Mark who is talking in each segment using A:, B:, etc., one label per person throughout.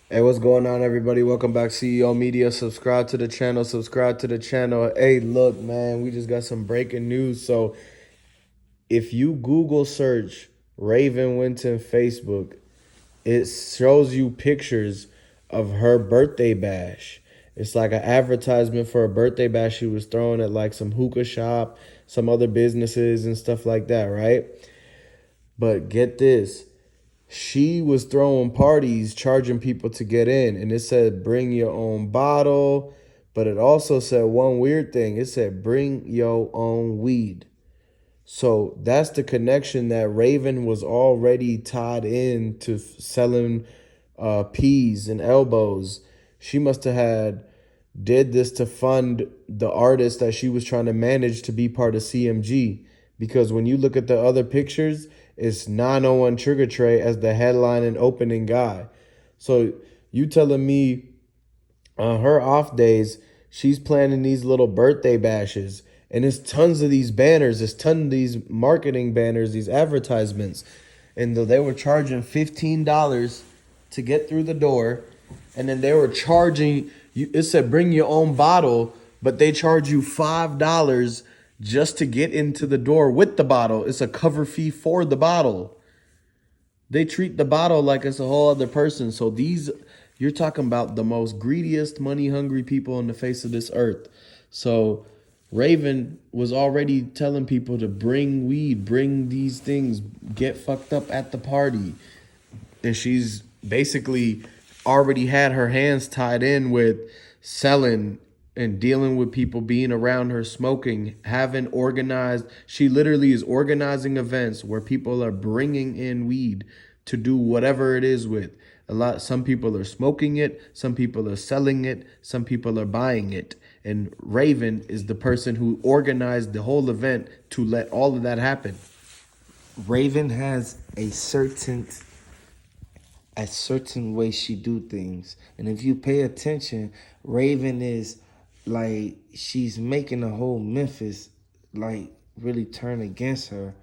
A: Hey, what's going on, everybody? Welcome back, CEO Media. Subscribe to the channel. Subscribe to the channel. Hey, look, man, we just got some breaking news. So, if you Google search Raven Winton Facebook, it shows you pictures of her birthday bash. It's like an advertisement for a birthday bash she was throwing at like some hookah shop, some other businesses, and stuff like that, right? But get this. She was throwing parties, charging people to get in, and it said bring your own bottle, but it also said one weird thing. It said bring your own weed. So that's the connection that Raven was already tied in to selling peas and elbows. She must have had did this to fund the artist that she was trying to manage to be part of CMG. Because when you look at the other pictures, it's 901 Trigger Trey as the headline and opening guy. So you telling me on her off days, she's planning these little birthday bashes. And there's tons of these banners, there's tons of these marketing banners, these advertisements. And they were charging $15 to get through the door. And then they were charging you, it said bring your own bottle, but they charge you $5 just to get into the door with the bottle. It's a cover fee for the bottle. They treat the bottle like it's a whole other person. So you're talking about the most greediest, money hungry people on the face of this earth. So Raven was already telling people to bring weed, bring these things, get fucked up at the party. And she's basically already had her hands tied in with selling and dealing with people being around her smoking, having organized. She literally is organizing events where people are bringing in weed to do whatever it is with. Some people are smoking it, some people are selling it, some people are buying it. And Raven is the person who organized the whole event to let all of that happen.
B: Raven has a certain way she do things. And if you pay attention, Raven is like she's making the whole Memphis like really turn against her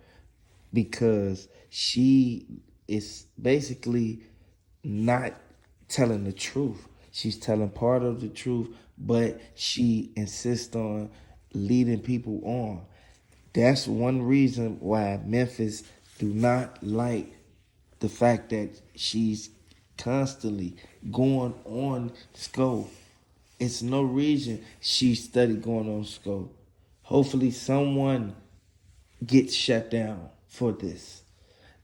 B: because she is basically not telling the truth. She's telling part of the truth, but she insists on leading people on. That's one reason why Memphis do not like the fact that she's constantly going on scope. It's no reason she studied going on scope. Hopefully someone gets shut down for this.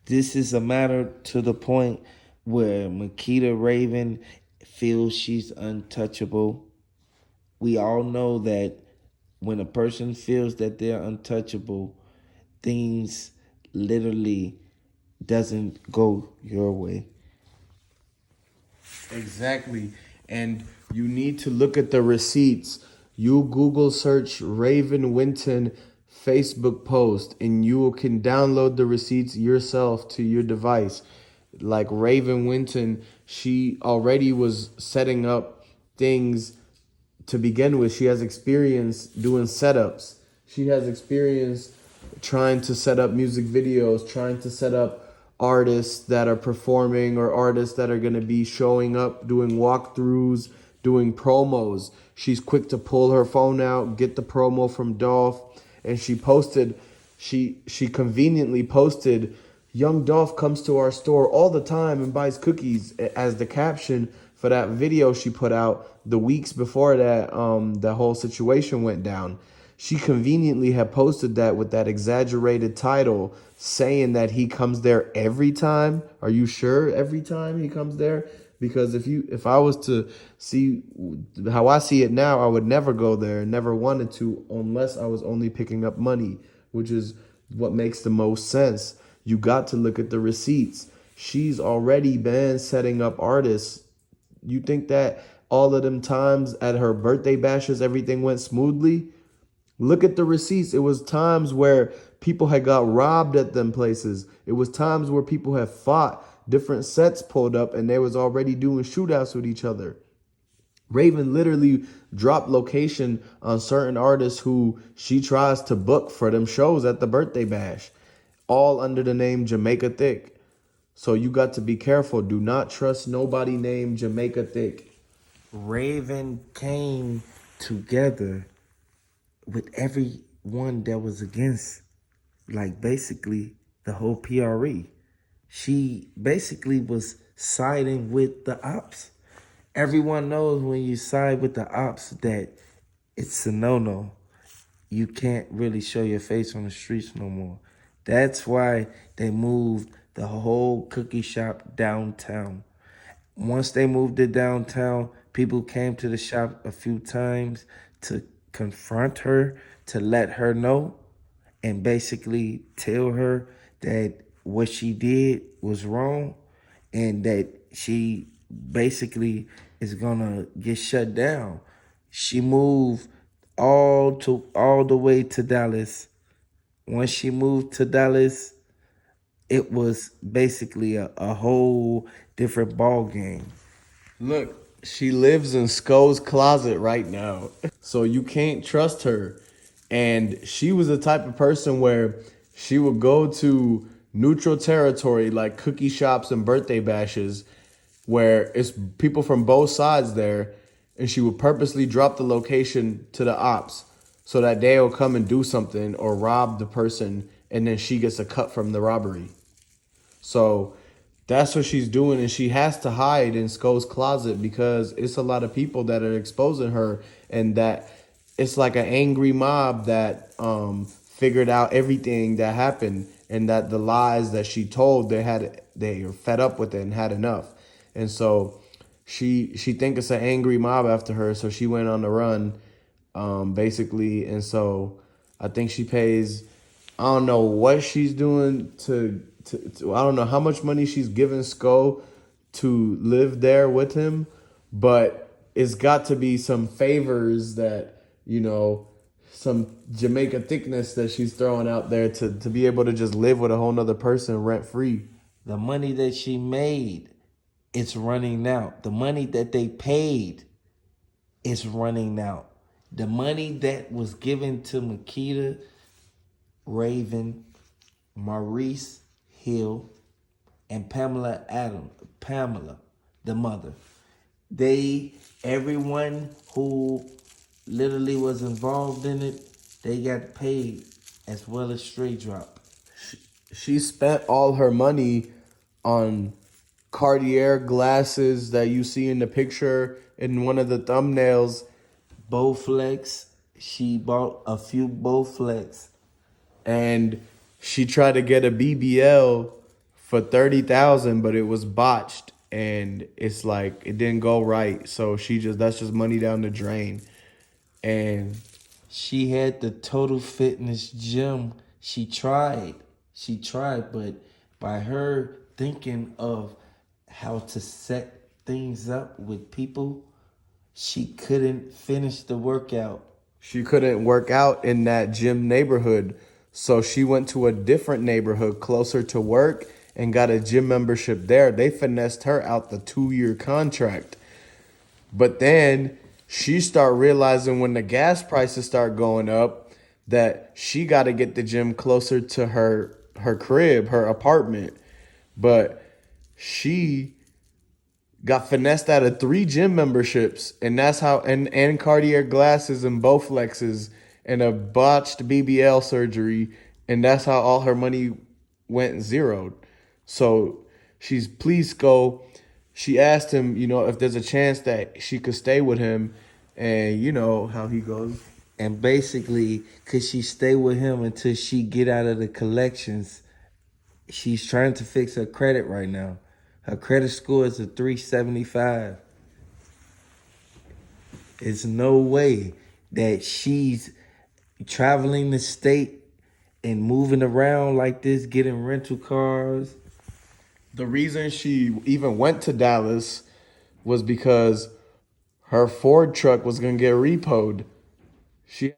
B: This is a matter to the point where Makeda Raven feels she's untouchable. We all know that when a person feels that they're untouchable, things literally doesn't go your way.
A: Exactly. And you need to look at the receipts. You Google search Raven Winton Facebook post and you can download the receipts yourself to your device. Like Raven Winton, she already was setting up things to begin with. She has experience doing setups. She has experience trying to set up music videos, trying to set up artists that are performing or artists that are going to be showing up, doing walkthroughs, doing promos. She's quick to pull her phone out, get the promo from Dolph, and she conveniently posted Young Dolph comes to our store all the time and buys cookies as the caption for that video she put out the weeks before that the whole situation went down. She conveniently had posted that with that exaggerated title saying that he comes there every time. Are you sure every time he comes there? Because if I was to see how I see it now, I would never go there, never wanted to, unless I was only picking up money, which is what makes the most sense. You got to look at the receipts. She's already been setting up artists. You think that all of them times at her birthday bashes, everything went smoothly? Look at the receipts. It was times where people had got robbed at them places. It was times where people had fought. Different sets pulled up and they was already doing shootouts with each other. Raven literally dropped location on certain artists who she tries to book for them shows at the birthday bash, all under the name Jamaica Thick. So you got to be careful. Do not trust nobody named Jamaica Thick.
B: Raven came together with everyone that was against, like basically the whole PRE. She basically was siding with the ops. Everyone knows when you side with the ops that it's a no-no. You can't really show your face on the streets no more. That's why they moved the whole cookie shop downtown. Once they moved it downtown, people came to the shop a few times to confront her, to let her know, and basically tell her that what she did was wrong and that she basically is gonna get shut down. She moved all the way to Dallas. Once she moved to Dallas, it was basically a whole different ball game.
A: Look, she lives in Sko's closet right now. So you can't trust her. And she was the type of person where she would go to neutral territory like cookie shops and birthday bashes where it's people from both sides there, and she would purposely drop the location to the ops so that they'll come and do something or rob the person, and then she gets a cut from the robbery. So that's what she's doing, and she has to hide in Sko's closet because it's a lot of people that are exposing her, and that it's like an angry mob that figured out everything that happened, and that the lies that she told, they are fed up with it and had enough. And so she think it's an angry mob after her, so she went on the run, basically. And so I think she pays, I don't know what she's doing to I don't know how much money she's giving Sko to live there with him, but it's got to be some favors that, some Jamaica thickness that she's throwing out there to be able to just live with a whole nother person rent free.
B: The money that she made, it's running out. The money that they paid is running out. The money that was given to Makeda, Raven, Maurice Hill, and Pamela, the mother. Everyone who literally was involved in it, they got paid as well as straight drop.
A: She spent all her money on Cartier glasses that you see in the picture in one of the thumbnails.
B: Bowflex, she bought a few Bowflex.
A: And she tried to get a BBL for 30,000, but it was botched, and it's like it didn't go right. So that's just money down the drain. And
B: She had the Total Fitness gym. She tried, but by her thinking of how to set things up with people, she couldn't finish the workout.
A: she couldn't work out in that gym neighborhood. So she went to a different neighborhood closer to work and got a gym membership there. They finessed her out the 2-year contract. But then she start realizing when the gas prices start going up that she got to get the gym closer to her crib, her apartment. But she got finessed out of 3 gym memberships, and that's how and Cartier glasses and Bowflexes and a botched BBL surgery, and that's how all her money went zeroed. So she's please go. She asked him, if there's a chance that she could stay with him, and you know how he goes.
B: And basically, could she stay with him until she get out of the collections? She's trying to fix her credit right now. Her credit score is a 375. There's no way that she's traveling the state and moving around like this, getting rental cars.
A: The reason she even went to Dallas was because her Ford truck was gonna get repoed. She